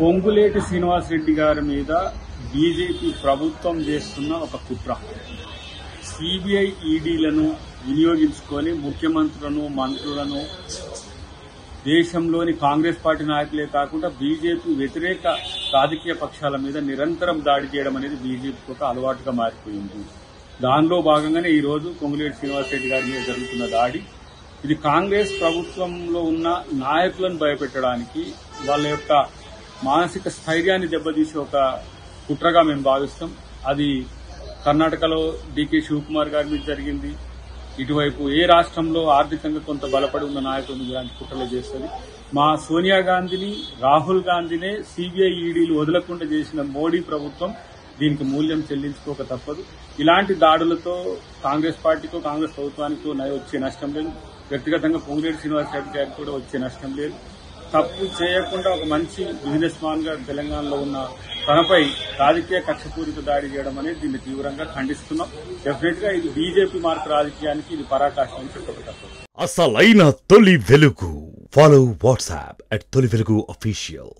పొంగులేటి శ్రీనివాసరెడ్డి గారి మీద బీజేపీ ప్రభుత్వం చేస్తున్న ఒక కుట్ర. సిబిఐ ఈడీలను వినియోగించుకొని ముఖ్యమంత్రులను, మంత్రులను, దేశంలోని కాంగ్రెస్ పార్టీ నాయకులే కాకుండా బీజేపీ వ్యతిరేక రాజకీయ పక్షాల మీద నిరంతరం దాడి చేయడం అనేది బీజేపీకి ఒక అలవాటుగా మారిపోయింది. దానిలో భాగంగానే ఈ రోజు పొంగులేటి శ్రీనివాసరెడ్డి గారి మీద జరుగుతున్న దాడి ఇది కాంగ్రెస్ ప్రభుత్వంలో ఉన్న నాయకులను భయపెట్టడానికి, వాళ్ళ యొక్క మానసిక స్థైర్యాన్ని దెబ్బతీసే ఒక కుట్రగా మేము భావిస్తాం. అది కర్ణాటకలో డీకే శివకుమార్ గారి మీద జరిగింది. ఇటువైపు ఏ రాష్ట్రంలో ఆర్థికంగా కొంత బలపడి ఉన్న నాయకులను ఇలాంటి కుట్రలు చేస్తుంది. మా సోనియా గాంధీని, రాహుల్ గాంధీనే సిబిఐ ఈడీలు వదలకుండా చేసిన మోడీ ప్రభుత్వం దీనికి మూల్యం చెల్లించుకోక తప్పదు. ఇలాంటి దాడులతో కాంగ్రెస్ పార్టీకో, కాంగ్రెస్ ప్రభుత్వానికో వచ్చే నష్టం లేదు. వ్యక్తిగతంగా పొంగులేటి శ్రీనివాసరెడ్డి గారికి కూడా వచ్చే నష్టం లేదు. తప్పు చేయకుండా ఒక మంచి బిజినెస్ మ్యాన్ గా తెలంగాణలో ఉన్న తనపై రాజకీయ కక్షపూరిత దాడి చేయడం అనేది దీన్ని తీవ్రంగా ఖండిస్తున్నాం. డెఫినెట్ గా ఇది బీజేపీ మార్క్ రాజకీయానికి ఇది పరాకాష్ఠ అని చెప్పక తప్పదు. అసలైన తొలి వెలుగు. ఫాలో వాట్సాప్ @తొలి వెలుగు official.